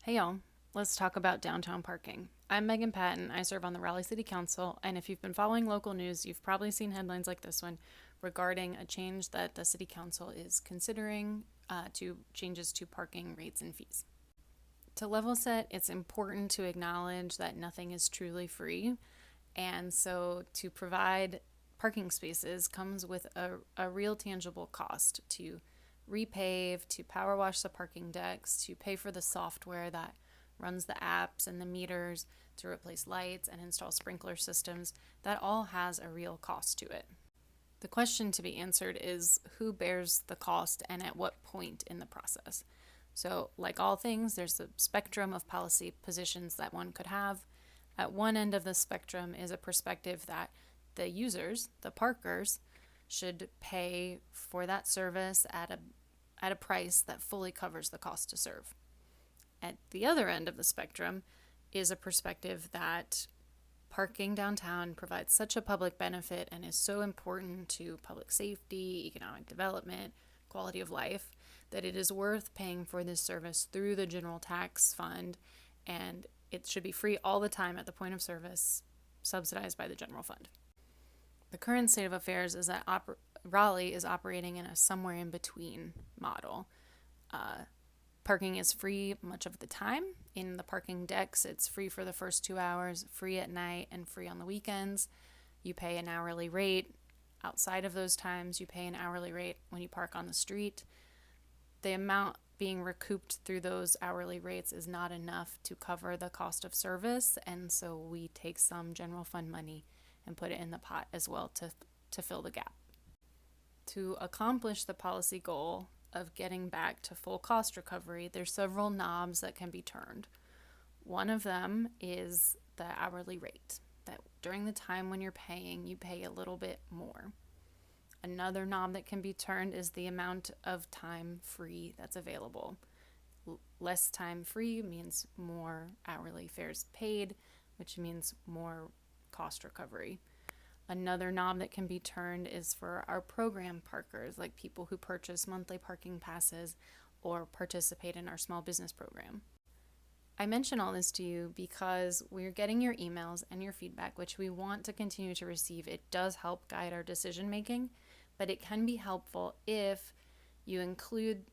Hey y'all, let's talk about downtown parking. I'm Megan Patton. I serve on the Raleigh City Council, and if you've been following local news, you've probably seen headlines like this one regarding a change that the City Council is considering to changes to parking rates and fees. To level set, it's important to acknowledge that nothing is truly free, and so to provide parking spaces comes with a real tangible cost to repave, to power wash the parking decks, to pay for the software that runs the apps and the meters, to replace lights and install sprinkler systems. That all has a real cost to it. The question to be answered is who bears the cost and at what point in the process? So, like all things, there's a spectrum of policy positions that one could have. At one end of the spectrum is a perspective that the users, the parkers, should pay for that service at a price that fully covers the cost to serve. At the other end of the spectrum is a perspective that parking downtown provides such a public benefit and is so important to public safety, economic development, quality of life, that it is worth paying for this service through the general tax fund, and it should be free all the time at the point of service, subsidized by the general fund. The current state of affairs is that Raleigh is operating in a somewhere in between model. Parking is free much of the time. In the parking decks, it's free for the first 2 hours, free at night, and free on the weekends. You pay an hourly rate. Outside of those times, you pay an hourly rate when you park on the street. The amount being recouped through those hourly rates is not enough to cover the cost of service, and so we take some general fund money and put it in the pot as well to fill the gap. To accomplish the policy goal of getting back to full cost recovery, there's several knobs that can be turned. One of them is the hourly rate, that during the time when you're paying, you pay a little bit more. Another knob that can be turned is the amount of time free that's available. Less time free means more hourly fares paid, which means more cost recovery. Another knob that can be turned is for our program parkers, like people who purchase monthly parking passes or participate in our small business program. I mention all this to you because we're getting your emails and your feedback, which we want to continue to receive. It does help guide our decision making, but it can be helpful if you include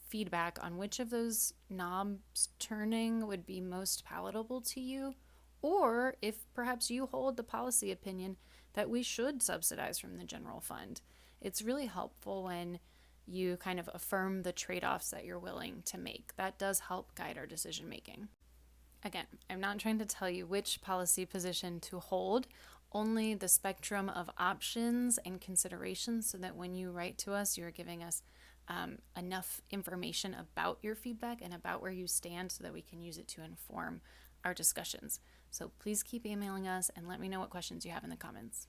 feedback on which of those knobs turning would be most palatable to you, or if perhaps you hold the policy opinion that we should subsidize from the general fund. It's really helpful when you kind of affirm the trade-offs that you're willing to make. That does help guide our decision making. Again, I'm not trying to tell you which policy position to hold, only the spectrum of options and considerations so that when you write to us, you're giving us enough information about your feedback and about where you stand so that we can use it to inform our discussions. So please keep emailing us and let me know what questions you have in the comments.